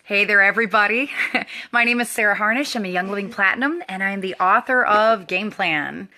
Hey there, everybody. My name is Sarah Harnish. I'm a Young Living Platinum, and I'm the author of Game Plan,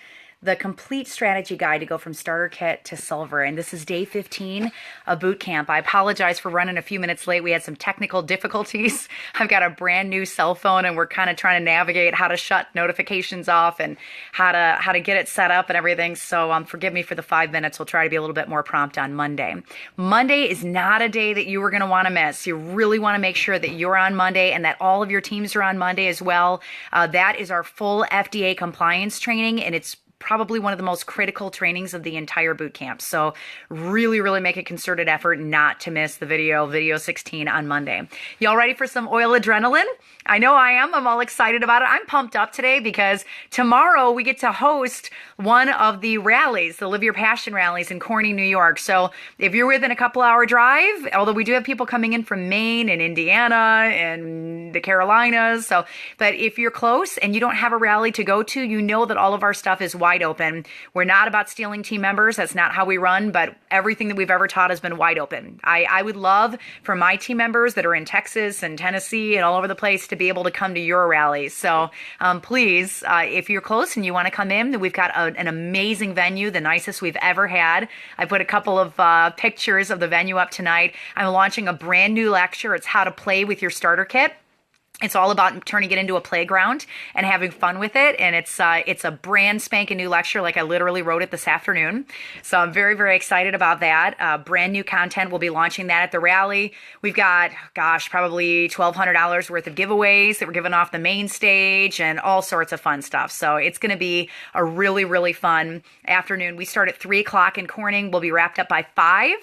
the complete strategy guide to go from starter kit to silver. And this is day 15 of boot camp. I apologize for running a few minutes late. We had some technical difficulties. I've got a brand new cell phone, and we're kind of trying to navigate how to shut notifications off and how to get it set up and everything. So forgive me for the 5 minutes. We'll try to be a little bit more prompt on Monday. Monday is not a day that you are going to want to miss. You really want to make sure that you're on Monday and that all of your teams are on Monday as well. That is our full FDA compliance training, and it's probably one of the most critical trainings of the entire boot camp. So really make a concerted effort not to miss the video 16 on Monday. Y'all ready for some oil adrenaline? I know I am. I'm all excited about it. I'm pumped up today because tomorrow we get to host one of the rallies, the Live Your Passion rallies in Corning, New York. So if you're within a couple hour drive, although we do have people coming in from Maine and Indiana and the Carolinas. But if you're close and you don't have a rally to go to, you know that all of our stuff is wide open. We're not about stealing team members. That's not how we run, but everything that we've ever taught has been wide open. I would love for my team members that are in Texas and Tennessee and all over the place to be able to come to your rallies. So please, if you're close and you want to come in, we've got an amazing venue, the nicest we've ever had. I put a couple of pictures of the venue up tonight. I'm launching a brand new lecture. It's how to play with your starter kit. It's all about turning it into a playground and having fun with it. And it's a brand spanking new lecture. Like I literally wrote it this afternoon. So I'm very excited about that. Brand new content. We'll be launching that at the rally. We've got, probably $1,200 worth of giveaways that we're giving off the main stage and all sorts of fun stuff. So it's going to be a really fun afternoon. We start at 3 o'clock in Corning. We'll be wrapped up by 5.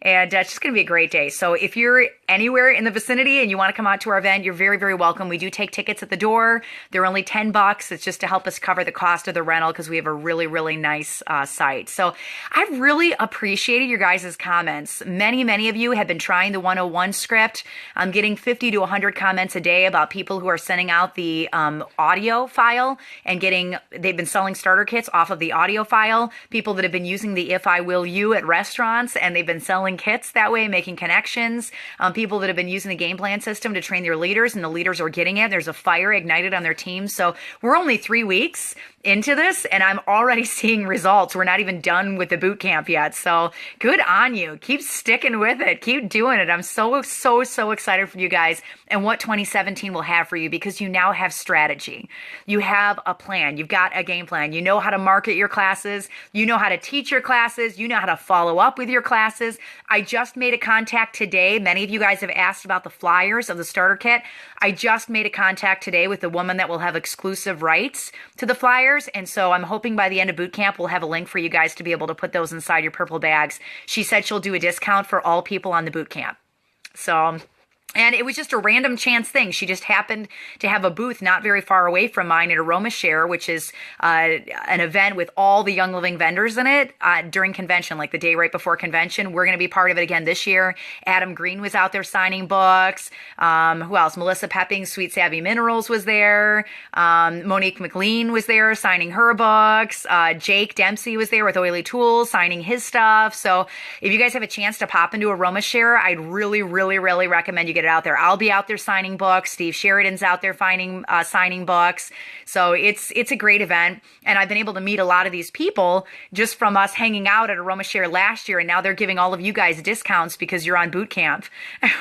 And it's just going to be a great day. So if you're anywhere in the vicinity and you want to come out to our event, you're very welcome. We do take tickets at the door. They're only $10. It's just to help us cover the cost of the rental because we have a really nice site. So I've really appreciated your guys' comments. Many of you have been trying the 101 script. I'm getting 50 to 100 comments a day about people who are sending out the audio file and they've been selling starter kits off of the audio file. People that have been using the If I Will You at restaurants, and they've been selling kits that way, making connections. People that have been using the game plan system to train their leaders, and the leaders are getting it. There's a fire ignited on their team. So we're only 3 weeks into this, and I'm already seeing results. We're not even done with the boot camp yet. So good on you. Keep sticking with it. Keep doing it. I'm so excited for you guys and what 2017 will have for you, because you now have strategy. You have a plan. You've got a game plan. You know how to market your classes. You know how to teach your classes. You know how to follow up with your classes. I just made a contact today. Many of you guys have asked about the flyers of the starter kit. I just made a contact today with the woman that will have exclusive rights to the flyers. And so I'm hoping by the end of boot camp, we'll have a link for you guys to be able to put those inside your purple bags. She said she'll do a discount for all people on the boot camp. And it was just a random chance thing. She just happened to have a booth not very far away from mine at Aroma Share, which is an event with all the Young Living vendors in it during convention, like the day right before convention. We're going to be part of it again this year. Adam Green was out there signing books. Who else? Melissa Pepping, Sweet Savvy Minerals was there. Monique McLean was there signing her books. Jake Dempsey was there with Oily Tools signing his stuff. So if you guys have a chance to pop into Aroma Share, I'd really recommend you get out there. I'll be out there signing books. Steve Sheridan's out there signing books. So it's a great event. And I've been able to meet a lot of these people just from us hanging out at Aroma Share last year. And now they're giving all of you guys discounts because you're on boot camp,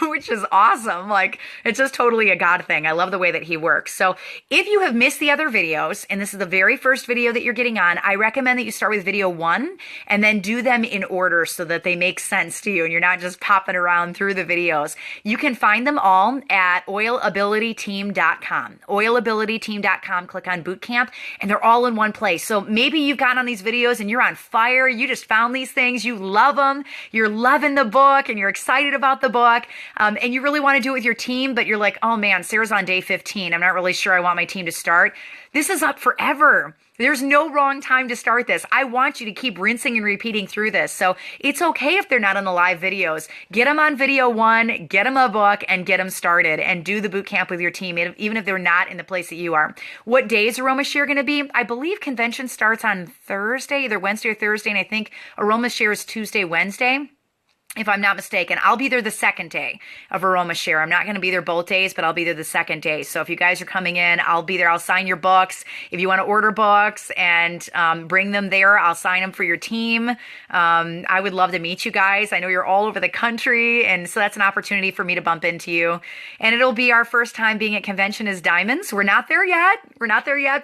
which is awesome. Like, it's just totally a God thing. I love the way that he works. So if you have missed the other videos, and this is the very first video that you're getting on, I recommend that you start with video 1 and then do them in order so that they make sense to you and you're not just popping around through the videos. You can find them all at oilabilityteam.com. Oilabilityteam.com. Click on boot camp and they're all in one place. So maybe you've gotten on these videos and you're on fire. You just found these things. You love them. You're loving the book and you're excited about the book. And you really want to do it with your team, but you're like, oh man, Sarah's on day 15. I'm not really sure I want my team to start. This is up forever. There's no wrong time to start this. I want you to keep rinsing and repeating through this. So it's okay if they're not on the live videos. Get them on video 1, get them a book, and get them started. And do the boot camp with your team, even if they're not in the place that you are. What day is Aroma Share going to be? I believe convention starts on Thursday, either Wednesday or Thursday. And I think Aroma Share is Tuesday, Wednesday. if I'm not mistaken. I'll be there the second day of Aroma Share. I'm not going to be there both days, but I'll be there the second day. So if you guys are coming in, I'll be there. I'll sign your books. If you want to order books and bring them there, I'll sign them for your team. I would love to meet you guys. I know you're all over the country, and so that's an opportunity for me to bump into you. And it'll be our first time being at convention as Diamonds. We're not there yet.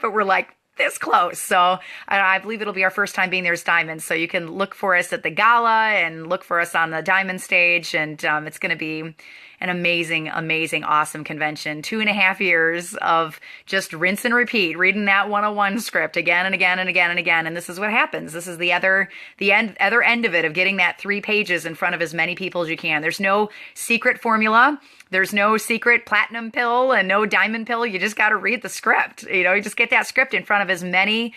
But we're like this close. So I believe it'll be our first time being there as Diamonds. So you can look for us at the gala and look for us on the Diamond stage. And it's going to be an amazing, amazing, awesome convention. 2.5 years of just rinse and repeat, reading that 101 script again and again and again and again. And this is what happens. This is the other end of it, of getting that 3 pages in front of as many people as you can. There's no secret formula. There's no secret platinum pill and no diamond pill. You just got to read the script. You just get that script in front of as many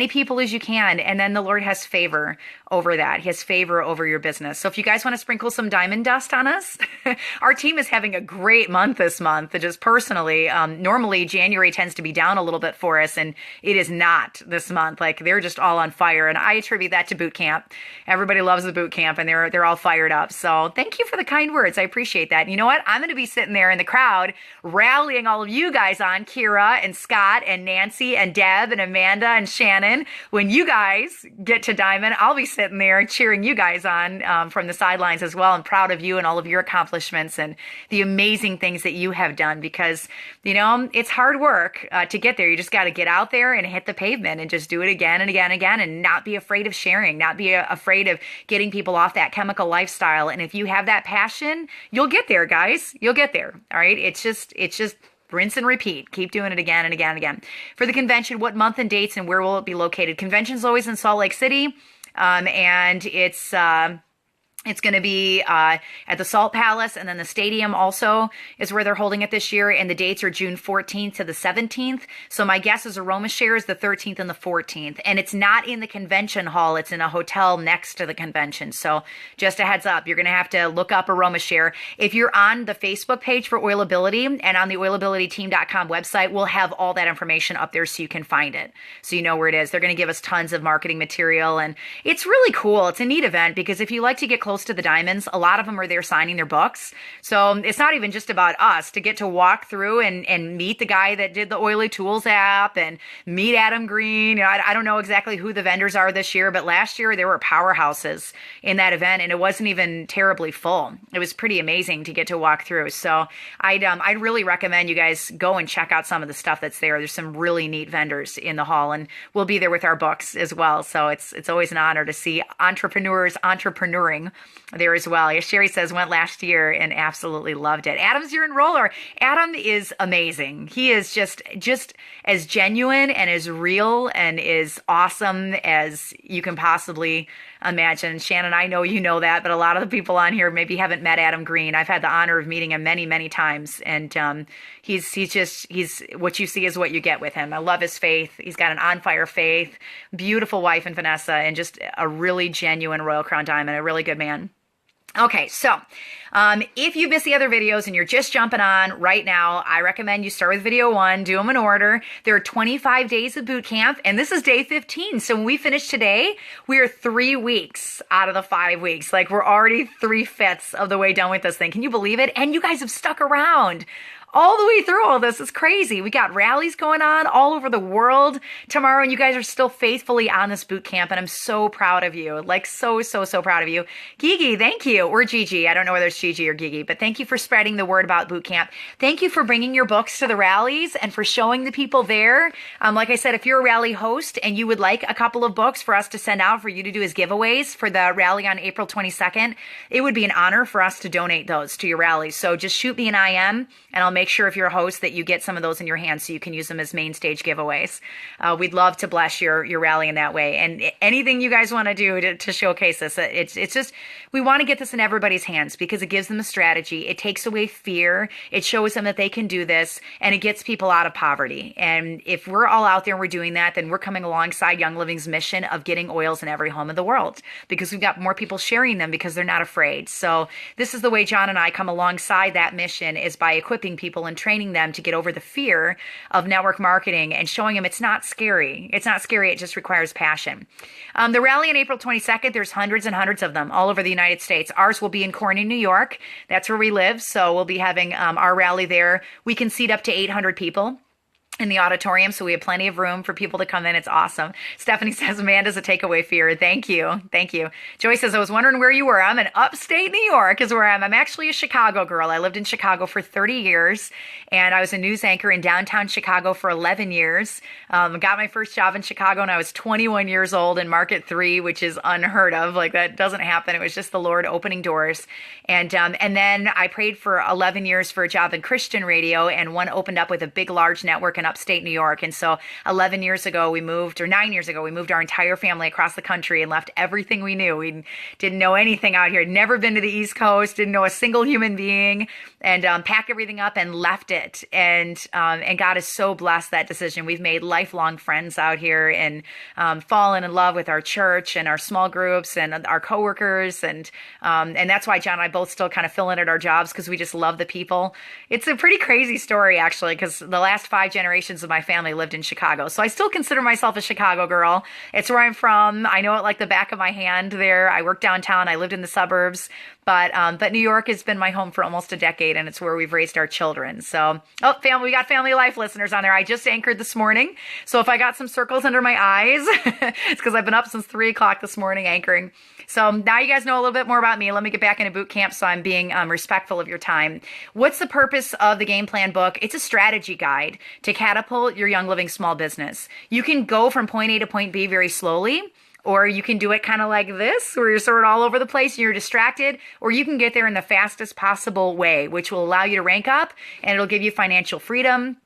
people as you can. And then the Lord has favor over that. He has favor over your business. So if you guys want to sprinkle some diamond dust on us, our team is having a great month this month. Just personally, normally January tends to be down a little bit for us, and it is not this month. Like, they're just all on fire. And I attribute that to boot camp. Everybody loves the boot camp, and they're all fired up. So thank you for the kind words. I appreciate that. And you know what? I'm going to be sitting there in the crowd rallying all of you guys on, Kira and Scott and Nancy and Deb and Amanda and Shannon. When you guys get to Diamond, I'll be sitting there cheering you guys on from the sidelines as well. I'm proud of you and all of your accomplishments and the amazing things that you have done, because it's hard work to get there. You just got to get out there and hit the pavement and just do it again and again and again, and not be afraid of sharing, not be afraid of getting people off that chemical lifestyle. And if you have that passion, you'll get there, guys. You'll get there. All right. It's just rinse and repeat. Keep doing it again and again and again. For the convention, what month and dates and where will it be located? Convention's always in Salt Lake City. And it's going to be at the Salt Palace, and then the stadium also is where they're holding it this year. And the dates are June 14th to the 17th. So my guess is Aroma Share is the 13th and the 14th. And it's not in the convention hall. It's in a hotel next to the convention. So just a heads up, you're going to have to look up Aroma Share. If you're on the Facebook page for Oilability and on the oilabilityteam.com website, we'll have all that information up there so you can find it, so you know where it is. They're going to give us tons of marketing material, and it's really cool. It's a neat event, because if you like to get close to the diamonds, a lot of them are there signing their books. So it's not even just about us to get to walk through and meet the guy that did the Oily Tools app and meet Adam Green. I don't know exactly who the vendors are this year, but last year there were powerhouses in that event, and it wasn't even terribly full. It was pretty amazing to get to walk through. So I'd really recommend you guys go and check out some of the stuff that's there. There's some really neat vendors in the hall, and we'll be there with our books as well. So it's always an honor to see entrepreneurs entrepreneuring there as well. As Sherry says, went last year and absolutely loved it. Adam's your enroller. Adam is amazing. He is just as genuine and as real and as awesome as you can possibly imagine. Shannon, I know you know that, but a lot of the people on here maybe haven't met Adam Green. I've had the honor of meeting him many, many times, and he's what you see is what you get with him. I love his faith. He's got an on-fire faith, beautiful wife in Vanessa, and just a really genuine Royal Crown Diamond, a really good man. Okay, so if you missed the other videos and you're just jumping on right now, I recommend you start with video 1, do them in order. There are 25 days of boot camp, and this is day 15. So when we finish today, we are 3 weeks out of the 5 weeks. Like, we're already 3/5 of the way done with this thing. Can you believe it? And you guys have stuck around all the way through all this. Is crazy. We got rallies going on all over the world tomorrow, and you guys are still faithfully on this boot camp, and I'm so proud of you. Like, so proud of you. Gigi, thank you. Or Gigi. I don't know whether it's Gigi or Gigi, but thank you for spreading the word about boot camp. Thank you for bringing your books to the rallies and for showing the people there. Like I said, if you're a rally host and you would like a couple of books for us to send out for you to do as giveaways for the rally on April 22nd, it would be an honor for us to donate those to your rallies. So just shoot me an IM, and I'll make sure if you're a host that you get some of those in your hands so you can use them as main stage giveaways. We'd love to bless your rally in that way. And anything you guys want to do to showcase this, it's just, we want to get this in everybody's hands because it gives them a strategy. It takes away fear. It shows them that they can do this, and it gets people out of poverty. And if we're all out there and we're doing that, then we're coming alongside Young Living's mission of getting oils in every home in the world, because we've got more people sharing them because they're not afraid. So this is the way John and I come alongside that mission, is by equipping people people and training them to get over the fear of network marketing and showing them it's not scary. It's not scary. It just requires passion. The rally on April 22nd, there's hundreds and hundreds of them all over the United States. Ours will be in Corning, New York. That's where we live. So we'll be having our rally there. We can seat up to 800 people in the auditorium, so we have plenty of room for people to come in. It's awesome. Stephanie says, Amanda's a takeaway fear. Thank you. Thank you. Joy says, I was wondering where you were. I'm in upstate New York is where I am. I'm actually a Chicago girl. I lived in Chicago for 30 years, and I was a news anchor in downtown Chicago for 11 years. Got my first job in Chicago when I was 21 years old in Market 3, which is unheard of. Like, that doesn't happen. It was just the Lord opening doors. And then I prayed for 11 years for a job in Christian radio, and one opened up with a big, large network in upstate New York. And so 11 years ago we moved, or 9 years ago, we moved our entire family across the country and left everything we knew. We didn't know anything out here. Had never been to the East Coast, didn't know a single human being, and packed everything up and left it. And God is so blessed that decision. We've made lifelong friends out here and fallen in love with our church and our small groups and our coworkers. And that's why John and I both still kind of fill in at our jobs, because we just love the people. It's a pretty crazy story, actually, because the last 5 generations of my family lived in Chicago. So I still consider myself a Chicago girl. It's where I'm from. I know it like the back of my hand there. I work downtown. I lived in the suburbs. But New York has been my home for almost a decade, and it's where we've raised our children. So, family, we got Family Life listeners on there. I just anchored this morning. So if I got some circles under my eyes, it's because I've been up since 3 o'clock this morning anchoring. So now you guys know a little bit more about me. Let me get back into boot camp so I'm being respectful of your time. What's the purpose of the game plan book? It's a strategy guide to catapult your young living small business. You can go from point A to point B very slowly, or you can do it kind of like this, where you're sort of all over the place and you're distracted, or you can get there in the fastest possible way, which will allow you to rank up, and it'll give you financial freedom.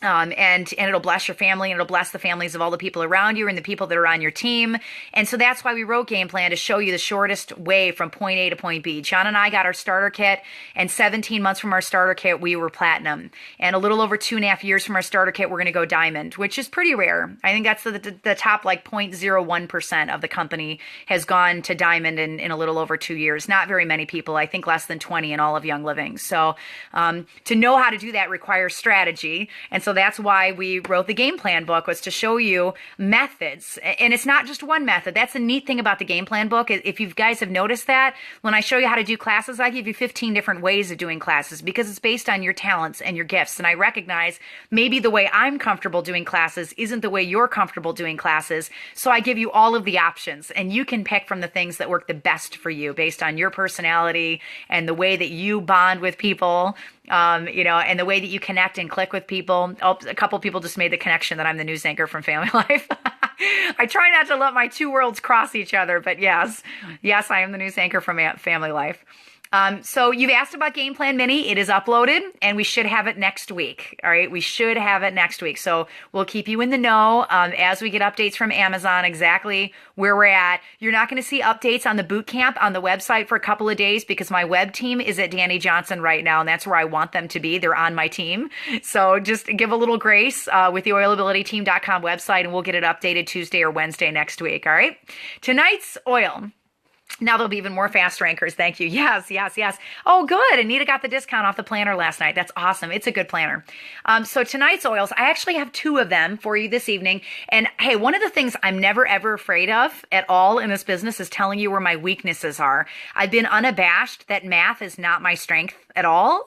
And it'll bless your family, and it'll bless the families of all the people around you and the people that are on your team. And so that's why we wrote Game Plan, to show you the shortest way from point A to point B. John and I got our starter kit, and 17 months from our starter kit, we were platinum. And a little over 2.5 years from our starter kit, we're going to go diamond, which is pretty rare. I think that's the top like 0.01% of the company has gone to diamond in a little over 2 years. Not very many people. I think less than 20 in all of Young Living. So to know how to do that requires strategy. And so that's why we wrote the Game Plan book, was to show you methods. And it's not just one method. That's the neat thing about the Game Plan book. If you guys have noticed that, when I show you how to do classes, I give you 15 different ways of doing classes, because it's based on your talents and your gifts. And I recognize maybe the way I'm comfortable doing classes isn't the way you're comfortable doing classes. So I give you all of the options, and you can pick from the things that work the best for you based on your personality and the way that you bond with people. And the way that you connect and click with people. Oh, a couple people just made the connection that I'm the news anchor from Family Life. I try not to let my two worlds cross each other, but yes, I am the news anchor from Family Life. So you've asked about Game Plan Mini. It is uploaded, and we should have it next week. All right. We should have it next week. So we'll keep you in the know as we get updates from Amazon, exactly where we're at. You're not going to see updates on the boot camp on the website for a couple of days, because my web team is at Danny Johnson right now, and that's where I want them to be. They're on my team. So just give a little grace with the oilabilityteam.com website, and we'll get it updated Tuesday or Wednesday next week. All right. Tonight's oil. Now there'll be even more fast rankers. Thank you. Yes. Oh, good. Anita got the discount off the planner last night. That's awesome. It's a good planner. So tonight's oils, I actually have 2 of them for you this evening. And hey, one of the things I'm never, ever afraid of at all in this business is telling you where my weaknesses are. I've been unabashed that math is not my strength at all.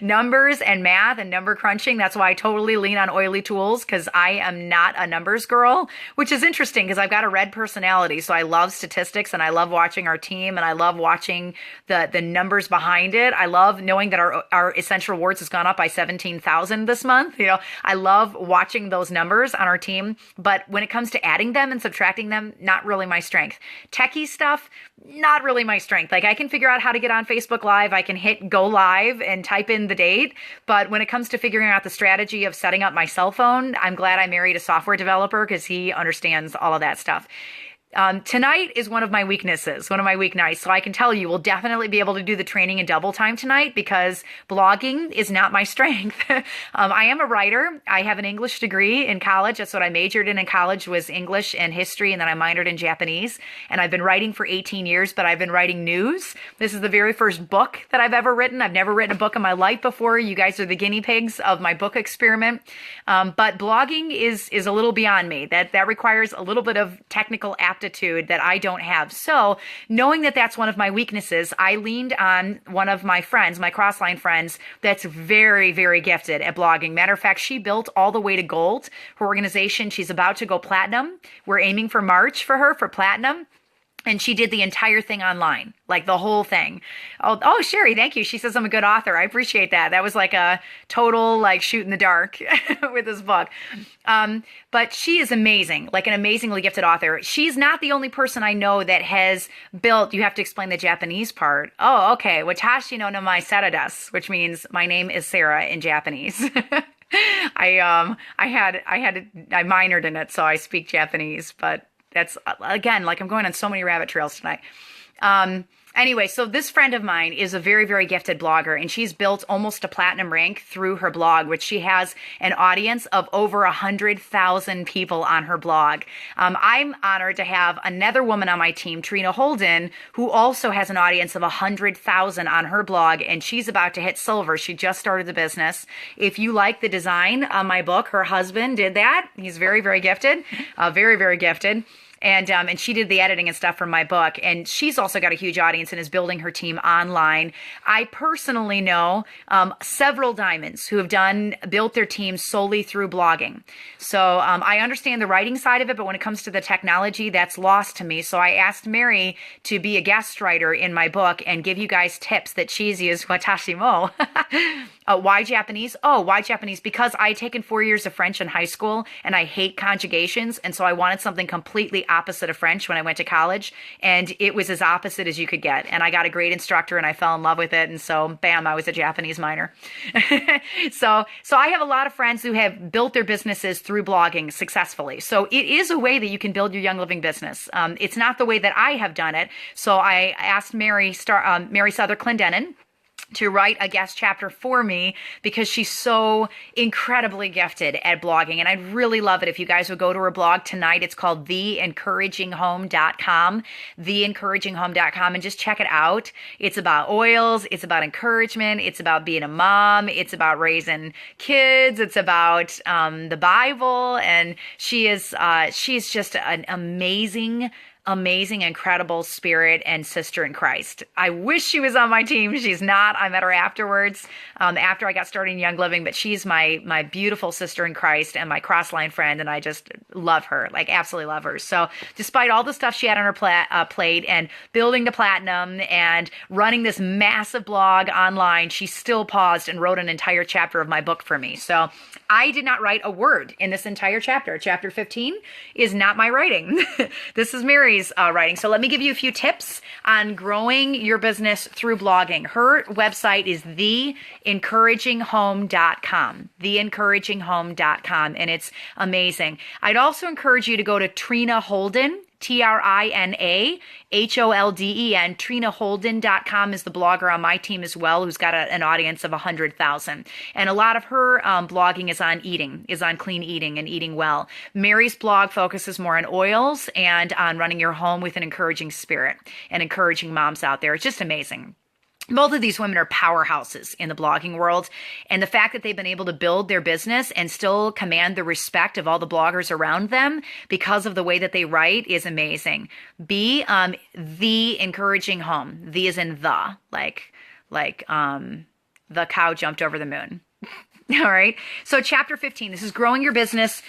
Numbers and math and number crunching. That's why I totally lean on oily tools, because I am not a numbers girl, which is interesting because I've got a red personality. So I love statistics, and I love watching our team, and I love watching the numbers behind it. I love knowing that our essential rewards has gone up by 17,000 this month. I love watching those numbers on our team. But when it comes to adding them and subtracting them, not really my strength. Techie stuff, not really my strength. Like, I can figure out how to get on Facebook Live. I can hit go live and type in the date. But when it comes to figuring out the strategy of setting up my cell phone, I'm glad I married a software developer, because he understands all of that stuff. Tonight is one of my weaknesses, one of my weeknights. So I can tell you we'll definitely be able to do the training in double time tonight because blogging is not my strength. I am a writer. I have an English degree in college. That's what I majored in college, was English and history. And then I minored in Japanese. And I've been writing for 18 years, but I've been writing news. This is the very first book that I've ever written. I've never written a book in my life before. You guys are the guinea pigs of my book experiment. But blogging is a little beyond me. That requires a little bit of technical aptitude that I don't have. So knowing that that's one of my weaknesses, I leaned on one of my friends, my Crossline friends, that's very, very gifted at blogging. Matter of fact, she built all the way to gold. Her organization, she's about to go platinum. We're aiming for March for her for platinum. And she did the entire thing online, like the whole thing. Oh, Sherry, thank you. She says I'm a good author. I appreciate that. That was like a total like shoot in the dark with this book. But she is amazing, like an amazingly gifted author. She's not the only person I know that has built, you have to explain the Japanese part. Oh, okay. Watashi no namae Sarah desu, which means my name is Sarah in Japanese. I minored in it, so I speak Japanese, but that's, again, like I'm going on so many rabbit trails tonight. Anyway, so this friend of mine is a very, very gifted blogger, and she's built almost a platinum rank through her blog, which she has an audience of over 100,000 people on her blog. I'm honored to have another woman on my team, Trina Holden, who also has an audience of 100,000 on her blog, and she's about to hit silver. She just started the business. If you like the design on my book, her husband did that. He's very, very gifted, very, very gifted. And she did the editing and stuff for my book. And she's also got a huge audience and is building her team online. I personally know several diamonds who have built their team solely through blogging. So I understand the writing side of it, but when it comes to the technology, that's lost to me. So I asked Mary to be a guest writer in my book and give you guys tips that cheesy is watashi mo. Why Japanese? Oh, why Japanese? Because I had taken 4 years of French in high school and I hate conjugations. And so I wanted something completely opposite of French when I went to college. And it was as opposite as you could get. And I got a great instructor and I fell in love with it. And so, bam, I was a Japanese minor. So I have a lot of friends who have built their businesses through blogging successfully. So it is a way that you can build your Young Living business. It's not the way that I have done it. So I asked Mary Souther Clendenin to write a guest chapter for me because she's so incredibly gifted at blogging. And I'd really love it if you guys would go to her blog tonight. It's called theencouraginghome.com, theencouraginghome.com, and just check it out. It's about oils. It's about encouragement. It's about being a mom. It's about raising kids. It's about the Bible. And she's just an amazing, incredible spirit and sister in Christ. I wish she was on my team. She's not. I met her afterwards, after I got started in Young Living, but she's my beautiful sister in Christ and my Crossline friend, and I just love her, like absolutely love her. So despite all the stuff she had on her plate and building to platinum and running this massive blog online, she still paused and wrote an entire chapter of my book for me. So I did not write a word in this entire chapter. Chapter 15 is not my writing. This is Mary's writing. So let me give you a few tips on growing your business through blogging. Her website is theencouraginghome.com, theencouraginghome.com, and it's amazing. I'd also encourage you to go to Trina Holden, TrinaHolden, TrinaHolden.com is the blogger on my team as well, who's got an audience of 100,000. And a lot of her blogging is on eating, is on clean eating and eating well. Mary's blog focuses more on oils and on running your home with an encouraging spirit and encouraging moms out there. It's just amazing. Both of these women are powerhouses in the blogging world, and the fact that they've been able to build their business and still command the respect of all the bloggers around them because of the way that they write is amazing. The encouraging home. The is in the, like the cow jumped over the moon. All right. So chapter 15, this is growing your business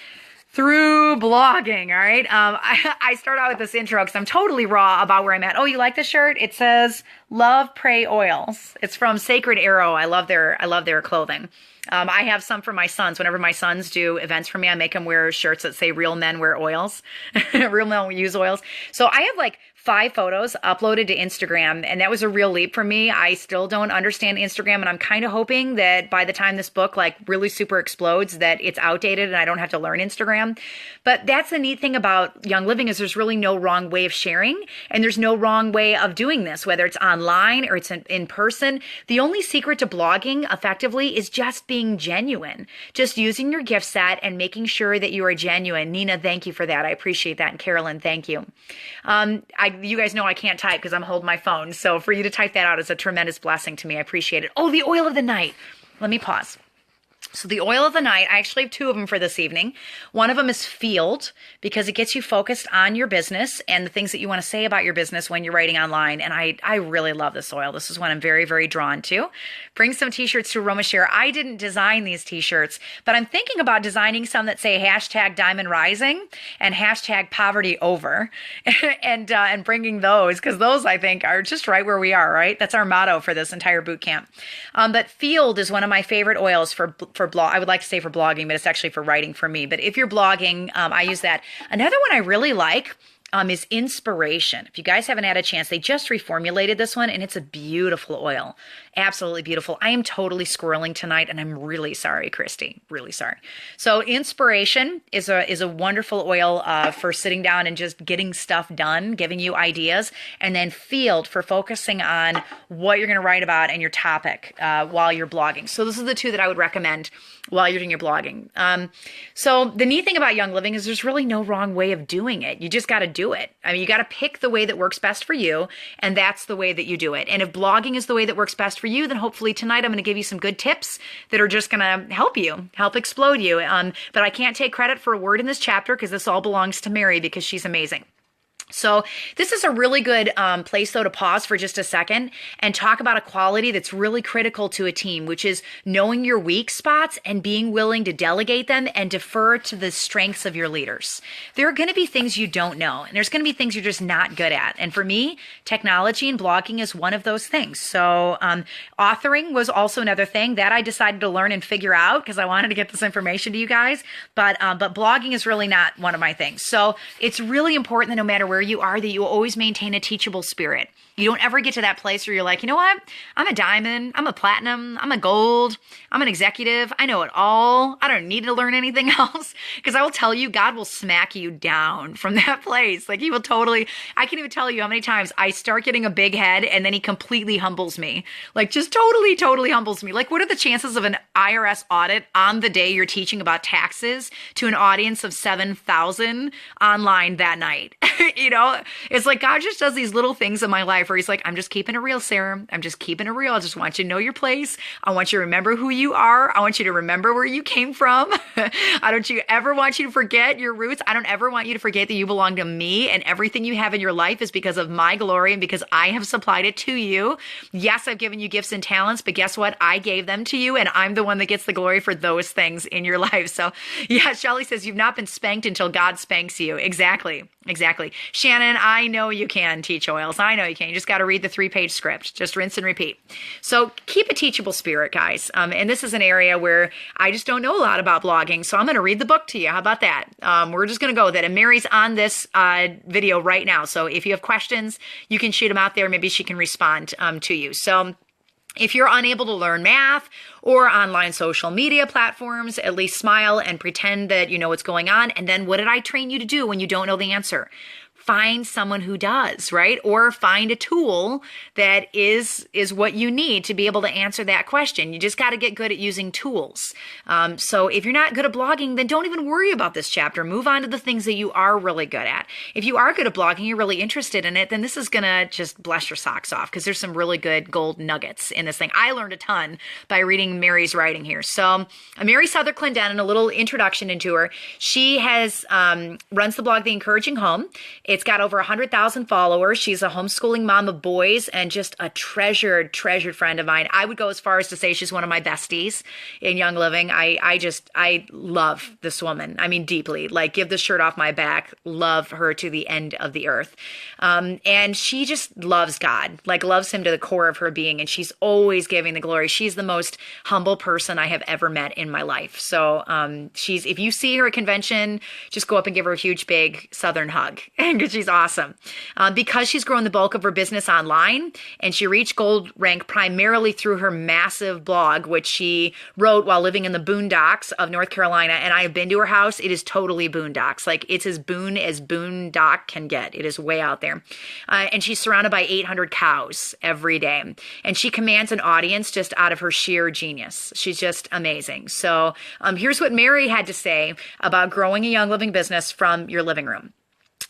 through blogging, all right? I start out with this intro because I'm totally raw about where I'm at. Oh, you like the shirt? It says Love Pray Oils. It's from Sacred Arrow. I love their clothing. I have some for my sons. Whenever my sons do events for me, I make them wear shirts that say real men wear oils. Real men use oils. So I have like 5 photos uploaded to Instagram, and that was a real leap for me. I still don't understand Instagram, and I'm kind of hoping that by the time this book like really super explodes, that it's outdated and I don't have to learn Instagram. But that's the neat thing about Young Living is there's really no wrong way of sharing, and there's no wrong way of doing this, whether it's online or it's in person. The only secret to blogging effectively is just being genuine, just using your gift set and making sure that you are genuine. Nina, thank you for that. I appreciate that. And Carolyn, thank you. You guys know I can't type because I'm holding my phone. So for you to type that out is a tremendous blessing to me. I appreciate it. Oh, the oil of the night. Let me pause. So the oil of the night, I actually have 2 of them for this evening. One of them is Field, because it gets you focused on your business and the things that you want to say about your business when you're writing online. And I really love this oil. This is one I'm very, very drawn to. Bring some t-shirts to Aroma Share. I didn't design these t-shirts, but I'm thinking about designing some that say hashtag Diamond Rising and hashtag Poverty Over and bringing those, because those I think are just right where we are, right? That's our motto for this entire boot camp. But Field is one of my favorite oils for blog. I would like to say for blogging, but it's actually for writing for me. But if you're blogging, I use that. Another one I really like is Inspiration. If you guys haven't had a chance, they just reformulated this one, and it's a beautiful oil. Absolutely beautiful. I am totally squirreling tonight, and I'm really sorry, Christy. Really sorry. So Inspiration is a wonderful oil for sitting down and just getting stuff done, giving you ideas, and then Field for focusing on what you're going to write about and your topic while you're blogging. So those are the 2 that I would recommend while you're doing your blogging. So the neat thing about Young Living is there's really no wrong way of doing it. You just got to do it. I mean, you got to pick the way that works best for you, and that's the way that you do it. And if blogging is the way that works best for you, then hopefully tonight I'm going to give you some good tips that are just going to help explode you. But I can't take credit for a word in this chapter because this all belongs to Mary because she's amazing. So this is a really good place, though, to pause for just a second and talk about a quality that's really critical to a team, which is knowing your weak spots and being willing to delegate them and defer to the strengths of your leaders. There are going to be things you don't know, and there's going to be things you're just not good at. And for me, technology and blogging is one of those things. So authoring was also another thing that I decided to learn and figure out because I wanted to get this information to you guys. But blogging is really not one of my things. So it's really important that no matter where you are, that you always maintain a teachable spirit. You don't ever get to that place where you're like, you know what? I'm a diamond, I'm a platinum, I'm a gold, I'm an executive. I know it all. I don't need to learn anything else. Because I will tell you, God will smack you down from that place. Like he will totally, I can't even tell you how many times I start getting a big head and then he completely humbles me. Like just totally humbles me. Like what are the chances of an IRS audit on the day you're teaching about taxes to an audience of 7,000 online that night? You know, it's like God just does these little things in my life where he's like, I'm just keeping it real, Sarah. I'm just keeping it real. I just want you to know your place. I want you to remember who you are. I want you to remember where you came from. I don't ever want you to forget your roots. I don't ever want you to forget that you belong to me and everything you have in your life is because of my glory and because I have supplied it to you. Yes, I've given you gifts and talents, but guess what? I gave them to you and I'm the one that gets the glory for those things in your life. So yeah, Shelly says you've not been spanked until God spanks you. Exactly. Shannon, I know you can teach oils. I know you can. You just got to read the 3-page script. Just rinse and repeat. So keep a teachable spirit, guys. And this is an area where I just don't know a lot about blogging. So I'm going to read the book to you. How about that? We're just going to go with it. And Mary's on this video right now. So if you have questions, you can shoot them out there. Maybe she can respond to you. So if you're unable to learn math or online social media platforms, at least smile and pretend that you know what's going on. And then what did I train you to do when you don't know the answer? Find someone who does, right? Or find a tool that is what you need to be able to answer that question. You just got to get good at using tools. So if you're not good at blogging, then don't even worry about this chapter. Move on to the things that you are really good at. If you are good at blogging, you're really interested in it, then this is going to just bless your socks off because there's some really good gold nuggets in this thing. I learned a ton by reading Mary's writing here. So Mary Souther-Clendenin, a little introduction into her. She has runs the blog The Encouraging Home. It's got over 100,000 followers. She's a homeschooling mom of boys and just a treasured friend of mine. I would go as far as to say she's one of my besties in Young Living. I love this woman. I mean, deeply. Like, give the shirt off my back. Love her to the end of the earth. And she just loves God, like loves him to the core of her being. And she's always giving the glory. She's the most humble person I have ever met in my life. So if you see her at convention, just go up and give her a huge, big Southern hug and because she's awesome. Because she's grown the bulk of her business online, and she reached gold rank primarily through her massive blog, which she wrote while living in the boondocks of North Carolina. And I have been to her house. It is totally boondocks. Like, it's as boondock can get. It is way out there. And she's surrounded by 800 cows every day. And she commands an audience just out of her sheer genius. She's just amazing. So here's what Mary had to say about growing a Young Living business from your living room.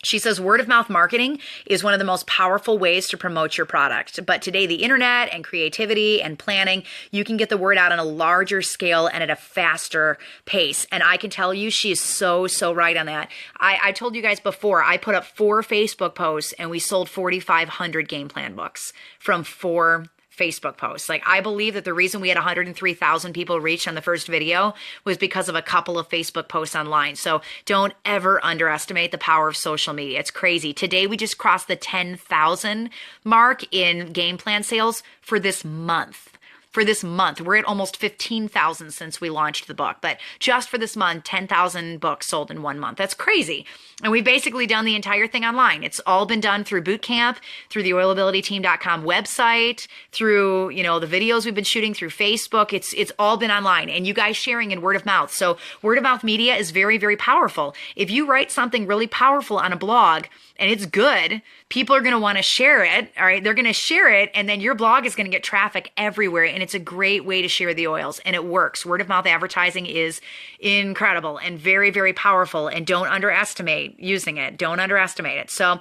She says, word of mouth marketing is one of the most powerful ways to promote your product. But today, the internet and creativity and planning, you can get the word out on a larger scale and at a faster pace. And I can tell you, she is so right on that. I told you guys before, I put up 4 Facebook posts and we sold 4,500 game plan books from 4 Facebook posts. Like, I believe that the reason we had 103,000 people reached on the first video was because of a couple of Facebook posts online. So don't ever underestimate the power of social media. It's crazy. Today, we just crossed the 10,000 mark in game plan sales for this month. We're at almost 15,000 since we launched the book. But just for this month, 10,000 books sold in 1 month. That's crazy. And we've basically done the entire thing online. It's all been done through bootcamp, through the oilabilityteam.com website, through, the videos we've been shooting through Facebook. It's all been online, and you guys sharing in word of mouth. So word of mouth media is very, very powerful. If you write something really powerful on a blog and it's good, people are going to want to share it. All right. They're going to share it. And then your blog is going to get traffic everywhere. And it's a great way to share the oils, and it works. Word of mouth advertising is incredible and very, very powerful, and don't underestimate using it. Don't underestimate it. So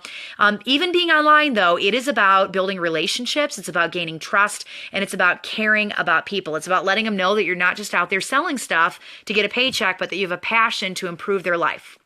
even being online, though, it is about building relationships. It's about gaining trust, and it's about caring about people. It's about letting them know that you're not just out there selling stuff to get a paycheck, but that you have a passion to improve their life.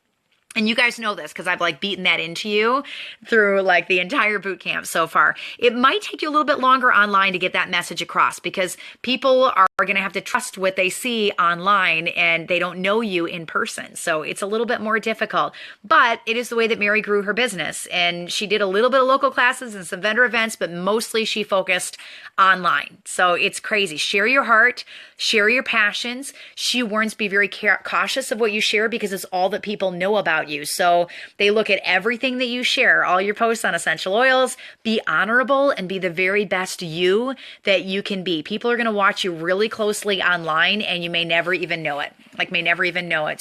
And you guys know this because I've beaten that into you through the entire boot camp so far. It might take you a little bit longer online to get that message across because people are going to have to trust what they see online and they don't know you in person. So it's a little bit more difficult, but it is the way that Mary grew her business. And she did a little bit of local classes and some vendor events, but mostly she focused online. So it's crazy. Share your heart, share your passions. She warns, be very cautious of what you share because it's all that people know about you. So they look at everything that you share, all your posts on essential oils. Be honorable and be the very best you that you can be. People are going to watch you really closely online and you may never even know it.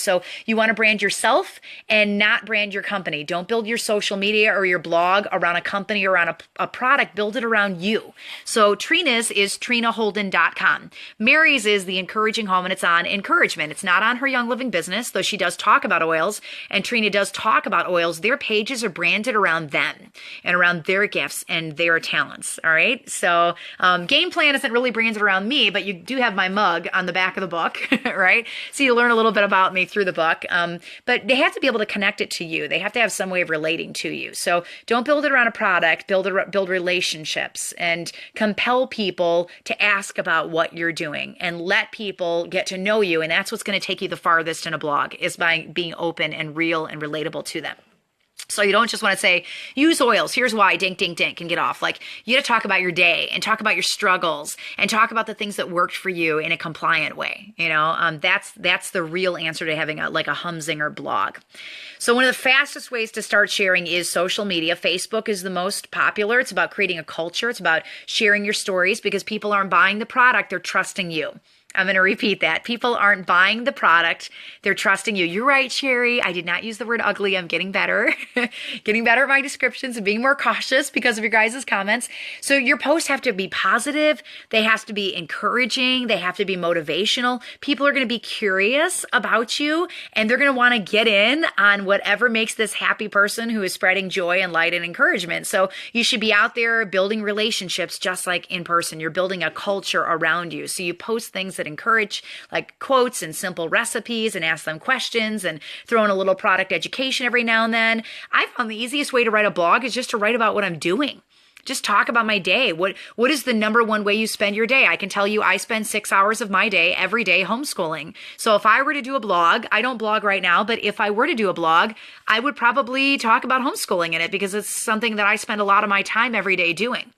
So you want to brand yourself and not brand your company. Don't build your social media or your blog around a company or around a product. Build it around you. So Trina's is trinaholden.com. Mary's is the encouraging home, and it's on encouragement. It's not on her Young Living business, though she does talk about oils, and Trina does talk about oils. Their pages are branded around them and around their gifts and their talents. All right. So Game Plan isn't really branded around me, but you do have my mug on the back of the book, right? So you learn a little bit about me through the book. But they have to be able to connect it to you. They have to have some way of relating to you. So don't build it around a product. Build relationships and compel people to ask about what you're doing and let people get to know you. And that's what's going to take you the farthest in a blog, is by being open and real and relatable to them. So you don't just want to say, use oils, here's why, dink, dink, dink, and get off. You got to talk about your day and talk about your struggles and talk about the things that worked for you in a compliant way. That's the real answer to having a Humzinger blog. So one of the fastest ways to start sharing is social media. Facebook is the most popular. It's about creating a culture. It's about sharing your stories because people aren't buying the product, they're trusting you. I'm going to repeat that. People aren't buying the product. They're trusting you. You're right, Sherry. I did not use the word ugly. I'm getting better. Getting better at my descriptions and being more cautious because of your guys' comments. So your posts have to be positive. They have to be encouraging. They have to be motivational. People are going to be curious about you, and they're going to want to get in on whatever makes this happy person who is spreading joy and light and encouragement. So you should be out there building relationships just like in person. You're building a culture around you. So you post things that encourage, like quotes and simple recipes, and ask them questions and throw in a little product education every now and then. I found the easiest way to write a blog is just to write about what I'm doing. Just talk about my day. What is the number one way you spend your day? I can tell you I spend 6 hours of my day every day homeschooling. So if I were to do a blog, I don't blog right now, but if I were to do a blog, I would probably talk about homeschooling in it because it's something that I spend a lot of my time every day doing.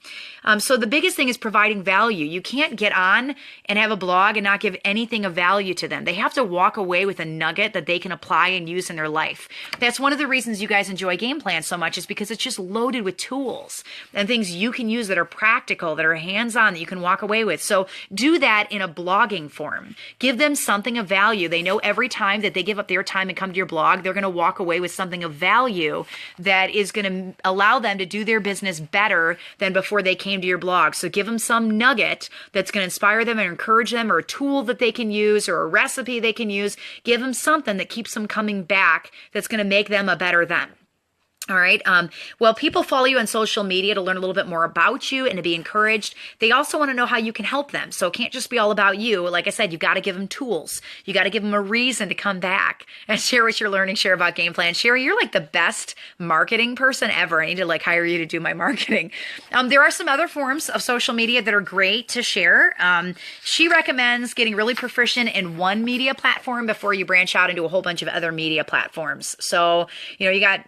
So the biggest thing is providing value. You can't get on and have a blog and not give anything of value to them. They have to walk away with a nugget that they can apply and use in their life. That's one of the reasons you guys enjoy Game Plan so much, is because it's just loaded with tools and things you can use that are practical, that are hands-on, that you can walk away with. So do that in a blogging form. Give them something of value. They know every time that they give up their time and come to your blog, they're going to walk away with something of value that is going to allow them to do their business better than before they came to your blog. So give them some nugget that's going to inspire them and encourage them, or a tool that they can use, or a recipe they can use. Give them something that keeps them coming back, that's going to make them a better them. All right. Well, people follow you on social media to learn a little bit more about you and to be encouraged. They also want to know how you can help them. So it can't just be all about you. Like I said, you've got to give them tools. You got to give them a reason to come back and share what you're learning, share about Game Plan. Sherry, you're like the best marketing person ever. I need to hire you to do my marketing. There are some other forms of social media that are great to share. She recommends getting really proficient in one media platform before you branch out into a whole bunch of other media platforms. So, you got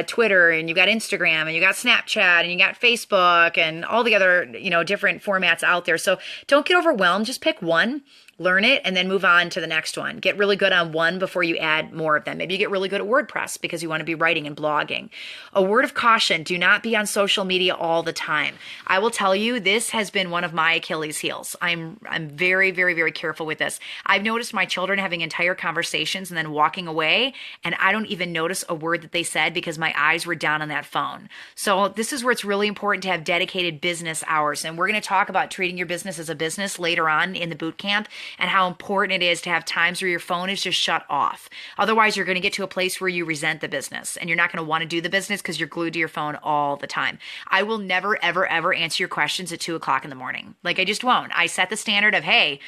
Twitter, and you got Instagram, and you got Snapchat, and you got Facebook, and all the other, different formats out there. So don't get overwhelmed. Just pick one, learn it, and then move on to the next one. Get really good on one before you add more of them. Maybe you get really good at WordPress because you want to be writing and blogging. A word of caution, do not be on social media all the time. I will tell you, this has been one of my Achilles heels. I'm very, very, very careful with this. I've noticed my children having entire conversations and then walking away, and I don't even notice a word that they said because my eyes were down on that phone. So this is where it's really important to have dedicated business hours. And we're going to talk about treating your business as a business later on in the boot camp, and how important it is to have times where your phone is just shut off. Otherwise, you're going to get to a place where you resent the business, and you're not going to want to do the business because you're glued to your phone all the time. I will never, ever, ever answer your questions at 2 o'clock in the morning. I just won't. I set the standard of, hey,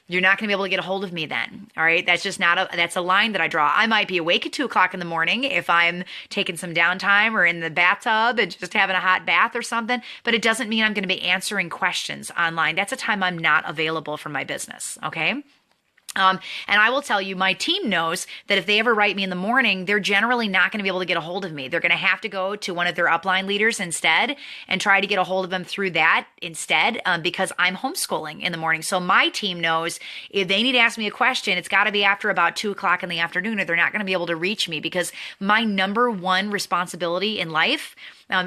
you're not going to be able to get a hold of me then. All right. That's just that's a line that I draw. I might be awake at 2 o'clock in the morning if I'm taking some downtime or in the bathtub and just having a hot bath or something, but it doesn't mean I'm going to be answering questions online. That's a time I'm not available for my business. Okay. And I will tell you, my team knows that if they ever write me in the morning, they're generally not going to be able to get a hold of me. They're going to have to go to one of their upline leaders instead and try to get a hold of them through that instead, because I'm homeschooling in the morning. So my team knows if they need to ask me a question, it's got to be after about 2 o'clock in the afternoon, or they're not going to be able to reach me, because my number one responsibility in life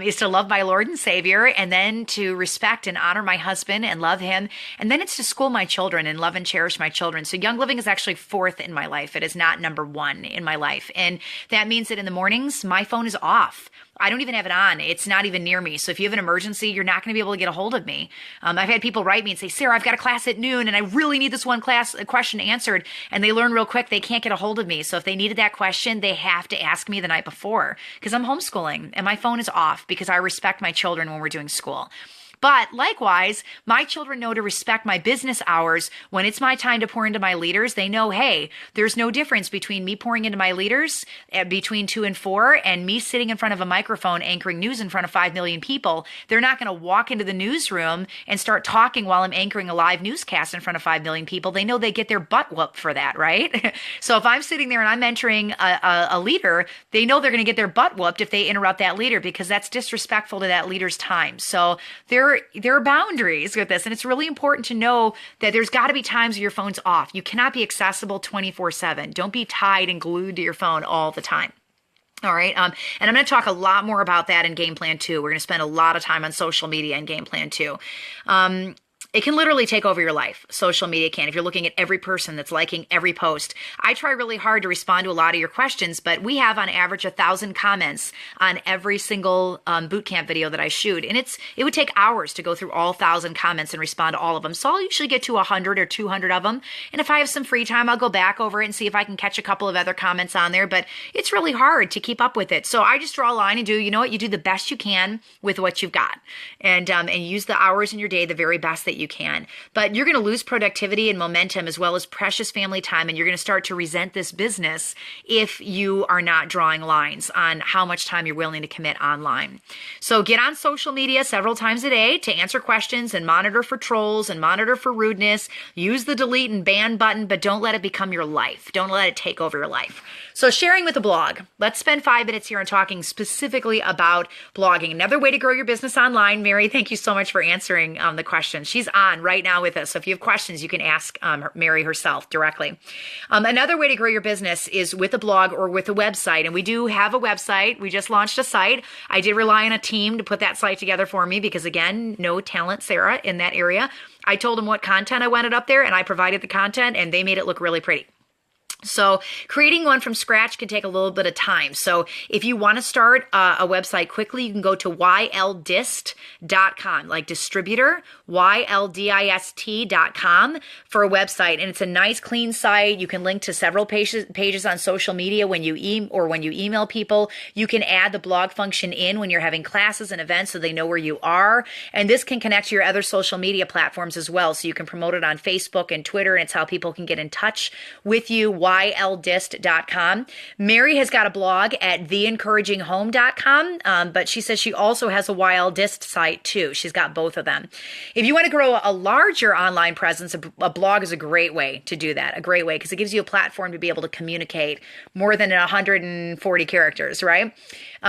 is to love my Lord and Savior, and then to respect and honor my husband and love him. And then it's to school my children and love and cherish my children. So Young Living is actually fourth in my life. It is not number one in my life. And that means that in the mornings, my phone is off. I don't even have it on. It's not even near me. So if you have an emergency, you're not going to be able to get a hold of me. I've had people write me and say, Sarah, I've got a class at noon and I really need this one question answered. And they learn real quick they can't get a hold of me. So if they needed that question, they have to ask me the night before, because I'm homeschooling and my phone is off because I respect my children when we're doing school. But likewise, my children know to respect my business hours. When it's my time to pour into my leaders, they know, hey, there's no difference between me pouring into my leaders between 2 and 4 and me sitting in front of a microphone anchoring news in front of 5 million people. They're not going to walk into the newsroom and start talking while I'm anchoring a live newscast in front of 5 million people. They know they get their butt whooped for that, right? So if I'm sitting there and I'm mentoring a leader, they know they're going to get their butt whooped if they interrupt that leader, because that's disrespectful to that leader's time. So there are boundaries with this, and it's really important to know that there's got to be times where your phone's off. You cannot be accessible 24/7. Don't be tied and glued to your phone all the time. All right. And I'm going to talk a lot more about that in Game Plan 2. We're going to spend a lot of time on social media in Game Plan 2. It can literally take over your life. Social media can. If you're looking at every person that's liking every post. I try really hard to respond to a lot of your questions, but we have on average 1,000 comments on every single bootcamp video that I shoot. And it would take hours to go through all 1,000 comments and respond to all of them. So I'll usually get to 100 or 200 of them. And if I have some free time, I'll go back over it and see if I can catch a couple of other comments on there. But it's really hard to keep up with it. So I just draw a line and you do the best you can with what you've got. And use the hours in your day the very best that you you can. But you're going to lose productivity and momentum as well as precious family time, and you're going to start to resent this business if you are not drawing lines on how much time you're willing to commit online. So get on social media several times a day to answer questions and monitor for trolls and monitor for rudeness. Use the delete and ban button, but don't let it become your life. Don't let it take over your life. So sharing with a blog. Let's spend 5 minutes here on talking specifically about blogging. Another way to grow your business online. Mary, thank you so much for answering the question. She's on right now with us. So if you have questions, you can ask Mary herself directly. Another way to grow your business is with a blog or with a website. And we do have a website. We just launched a site. I did rely on a team to put that site together for me because, again, no talent, Sarah, in that area. I told them what content I wanted up there, and I provided the content, and they made it look really pretty. So creating one from scratch can take a little bit of time. So if you want to start a website quickly, you can go to yldist.com, like distributor, yldist.com for a website. And it's a nice, clean site. You can link to several pages on social media when you email people. You can add the blog function in when you're having classes and events so they know where you are. And this can connect to your other social media platforms as well. So you can promote it on Facebook and Twitter, and it's how people can get in touch with you. yldist.com. Mary has got a blog at theencouraginghome.com, but she says she also has a YLDist site too. She's got both of them. If you want to grow a larger online presence, a blog is a great way to do that, a great way, because it gives you a platform to be able to communicate more than 140 characters, right?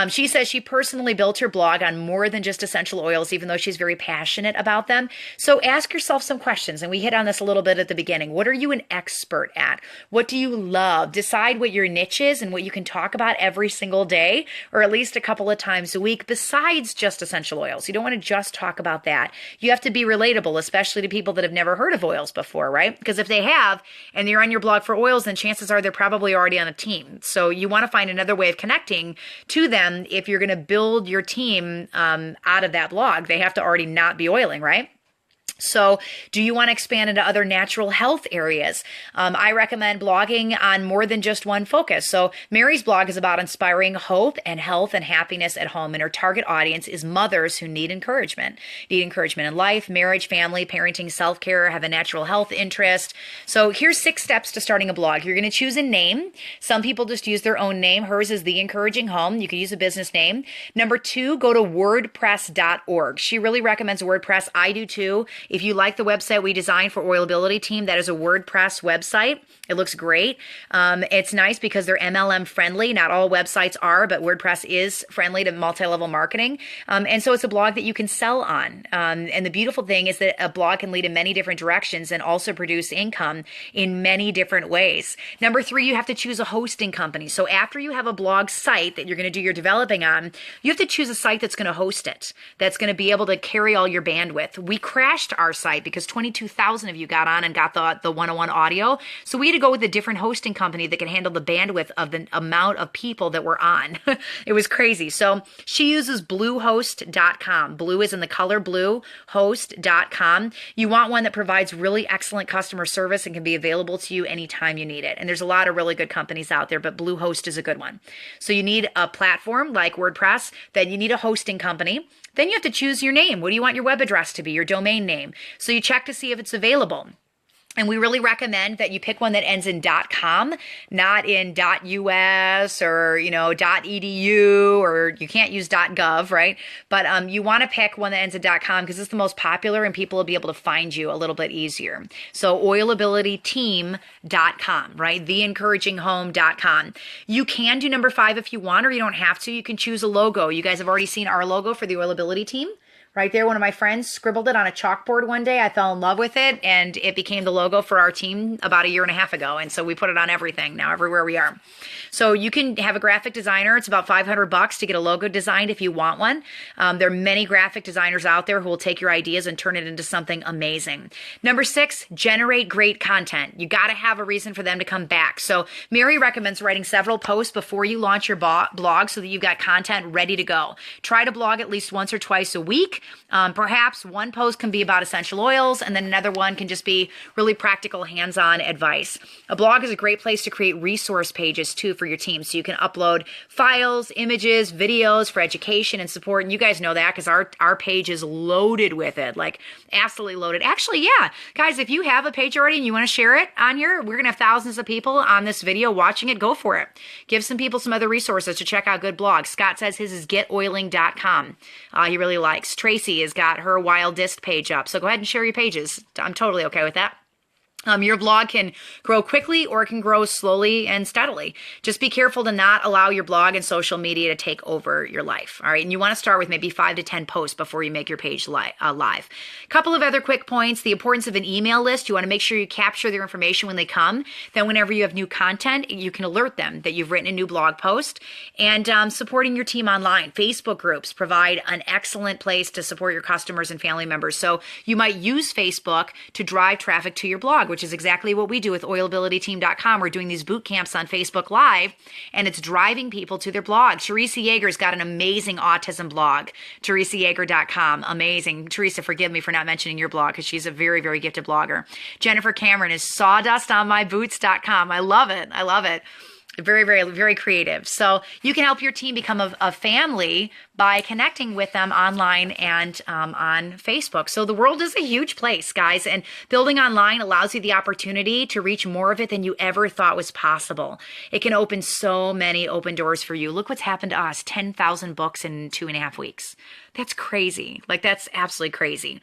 She says she personally built her blog on more than just essential oils, even though she's very passionate about them. So ask yourself some questions, and we hit on this a little bit at the beginning. What are you an expert at? What do you love? Decide what your niche is and what you can talk about every single day, or at least a couple of times a week, besides just essential oils. You don't want to just talk about that. You have to be relatable, especially to people that have never heard of oils before, right? Because if they have, and they're on your blog for oils, then chances are they're probably already on a team. So you want to find another way of connecting to them. If you're going to build your team out of that blog, they have to already not be oiling, right? So do you want to expand into other natural health areas? I recommend blogging on more than just one focus. So Mary's blog is about inspiring hope and health and happiness at home. And her target audience is mothers who need encouragement in life, marriage, family, parenting, self-care, have a natural health interest. So here's 6 steps to starting a blog. You're going to choose a name. Some people just use their own name. Hers is The Encouraging Home. You could use a business name. Number 2, go to wordpress.org. She really recommends WordPress. I do too. If you like the website we designed for Oilability Team, that is a WordPress website. It looks great. It's nice because they're MLM friendly. Not all websites are, but WordPress is friendly to multi-level marketing. And so it's a blog that you can sell on. And the beautiful thing is that a blog can lead in many different directions and also produce income in many different ways. Number 3, you have to choose a hosting company. So after you have a blog site that you're going to do your developing on, you have to choose a site that's going to host it, that's going to be able to carry all your bandwidth. We crashed our site because 22,000 of you got on and got the 101 audio. So we had to go with a different hosting company that can handle the bandwidth of the amount of people that were on. It was crazy. So she uses bluehost.com. Blue is in the color blue, host.com. You want one that provides really excellent customer service and can be available to you anytime you need it. And there's a lot of really good companies out there, but Bluehost is a good one. So you need a platform like WordPress, then you need a hosting company. Then you have to choose your name. What do you want your web address to be, your domain name? So you check to see if it's available. And we really recommend that you pick one that ends in .com, not in .us or, .edu, or you can't use .gov, right? But you want to pick one that ends in .com because it's the most popular and people will be able to find you a little bit easier. So oilabilityteam.com, right? Theencouraginghome.com. You can do number 5 if you want, or you don't have to. You can choose a logo. You guys have already seen our logo for the Oilability Team. Right there, one of my friends scribbled it on a chalkboard one day. I fell in love with it, and it became the logo for our team about a year and a half ago. And so we put it on everything now, everywhere we are. So you can have a graphic designer. It's about $500 to get a logo designed if you want one. There are many graphic designers out there who will take your ideas and turn it into something amazing. Number 6, generate great content. You got to have a reason for them to come back. So Mary recommends writing several posts before you launch your blog so that you've got content ready to go. Try to blog at least once or twice a week. Perhaps one post can be about essential oils, and then another one can just be really practical hands-on advice. A blog is a great place to create resource pages too for your team. So you can upload files, images, videos for education and support. And you guys know that because our page is loaded with it, like absolutely loaded. Actually, yeah, guys, if you have a page already and you want to share it on here, we're going to have thousands of people on this video watching it. Go for it. Give some people some other resources to check out good blogs. Scott says his is getoiling.com. He really likes. Tracy has got her wild disc page up. So go ahead and share your pages. I'm totally okay with that. Your blog can grow quickly or it can grow slowly and steadily. Just be careful to not allow your blog and social media to take over your life. All right. And you want to start with maybe 5 to 10 posts before you make your page live. Couple of other quick points. The importance of an email list. You want to make sure you capture their information when they come. Then whenever you have new content, you can alert them that you've written a new blog post. And supporting your team online. Facebook groups provide an excellent place to support your customers and family members. So you might use Facebook to drive traffic to your blog, which is exactly what we do with oilabilityteam.com. We're doing these boot camps on Facebook Live, and it's driving people to their blog. Teresa Yeager's got an amazing autism blog, teresayeager.com. Amazing. Teresa, forgive me for not mentioning your blog because she's a very, very gifted blogger. Jennifer Cameron is sawdustonmyboots.com. I love it. I love it. Very, very, very creative. So you can help your team become a family by connecting with them online and on Facebook. So the world is a huge place, guys, and building online allows you the opportunity to reach more of it than you ever thought was possible. It can open so many open doors for you. Look what's happened to us, 10,000 books in 2.5 weeks. That's crazy. Like, that's absolutely crazy.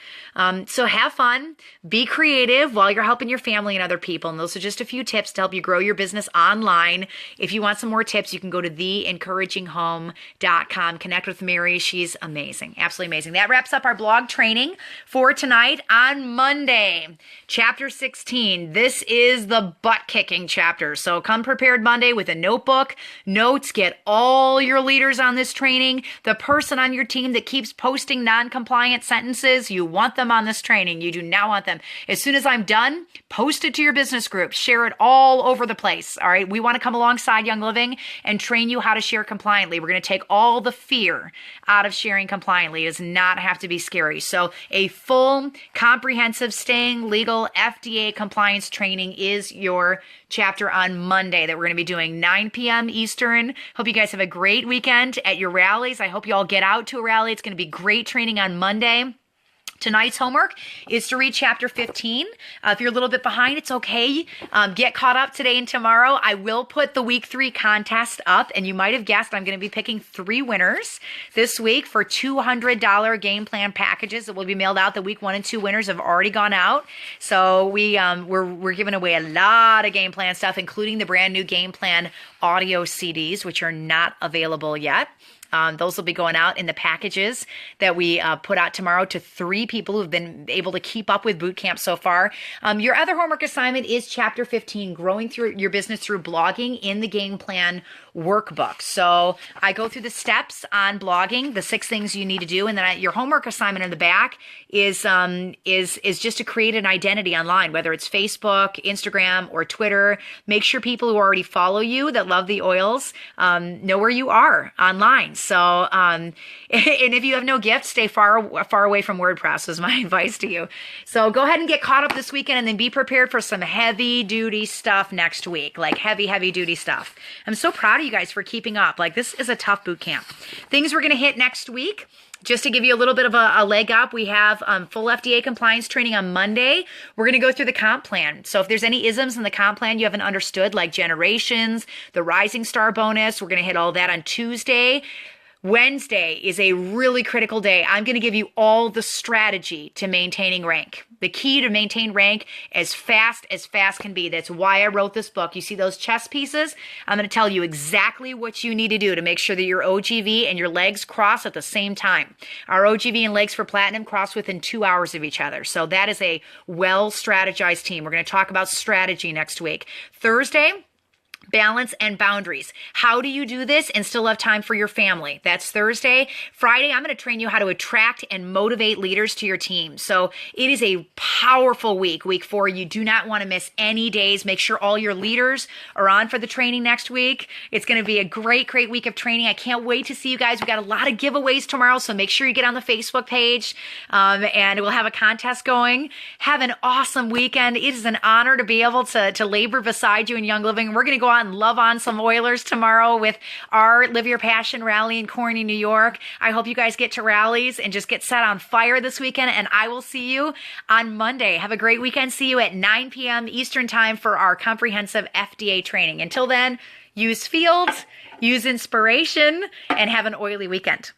So have fun, be creative while you're helping your family and other people. And those are just a few tips to help you grow your business online. If you want some more tips, you can go to theencouraginghome.com. Connect with Mary. She's amazing. Absolutely amazing. That wraps up our blog training for tonight. On Monday, chapter 16. This is the butt-kicking chapter. So come prepared Monday with a notebook, notes, get all your leaders on this training. The person on your team that keeps posting non-compliant sentences, you want them on this training. You do not want them. As soon as I'm done, post it to your business group. Share it all over the place. All right. We want to come alongside Young Living and train you how to share compliantly. We're going to take all the fear out of sharing compliantly. It does not have to be scary. So a full, comprehensive, staying legal FDA compliance training is your chapter on Monday that we're going to be doing 9 p.m. Eastern. Hope you guys have a great weekend at your rallies. I hope you all get out to a rally. It's going to be great training on Monday. Tonight's homework is to read chapter 15. If you're a little bit behind, it's okay. Get caught up today and tomorrow. I will put the week 3 contest up, and you might have guessed I'm going to be picking 3 winners this week for $200 game plan packages that will be mailed out. The week 1 and 2 winners have already gone out. So we're giving away a lot of game plan stuff, including the brand new game plan audio CDs, which are not available yet. Those will be going out in the packages that we put out tomorrow to 3 people who've been able to keep up with boot camp so far. Your other homework assignment is chapter 15, growing through your business through blogging in the game plan workbook. So I go through the steps on blogging, the 6 things you need to do, and then your homework assignment in the back is just to create an identity online, whether it's Facebook, Instagram, or Twitter. Make sure people who already follow you that love the oils know where you are online. So, and if you have no gift, stay far away from WordPress is my advice to you. So go ahead and get caught up this weekend and then be prepared for some heavy duty stuff next week, like heavy duty stuff. I'm so proud of you guys for keeping up. Like, this is a tough boot camp. Things we're going to hit next week. Just to give you a little bit of a leg up, we have full FDA compliance training on Monday. We're going to go through the comp plan. So if there's any isms in the comp plan you haven't understood, like generations, the rising star bonus, we're going to hit all that on Tuesday. Wednesday is a really critical day. I'm going to give you all the strategy to maintaining rank. The key to maintain rank as fast can be. That's why I wrote this book. You see those chess pieces? I'm going to tell you exactly what you need to do to make sure that your OGV and your legs cross at the same time. Our OGV and legs for platinum cross within 2 hours of each other. So that is a well-strategized team. We're going to talk about strategy next week. Thursday, balance and boundaries. How do you do this and still have time for your family? That's Thursday. Friday, I'm going to train you how to attract and motivate leaders to your team. So it is a powerful week 4. You do not want to miss any days. Make sure all your leaders are on for the training next week. It's going to be a great week of training. I can't wait to see you guys. We got a lot of giveaways tomorrow, so make sure you get on the Facebook page, and we'll have a contest going. Have an awesome weekend. It is an honor to be able to labor beside you in Young Living. We're going to go out and love on some Oilers tomorrow with our Live Your Passion rally in Corning, New York. I hope you guys get to rallies and just get set on fire this weekend, and I will see you on Monday. Have a great weekend. See you at 9 p.m. Eastern Time for our comprehensive FDA training. Until then, use fields, use inspiration, and have an oily weekend.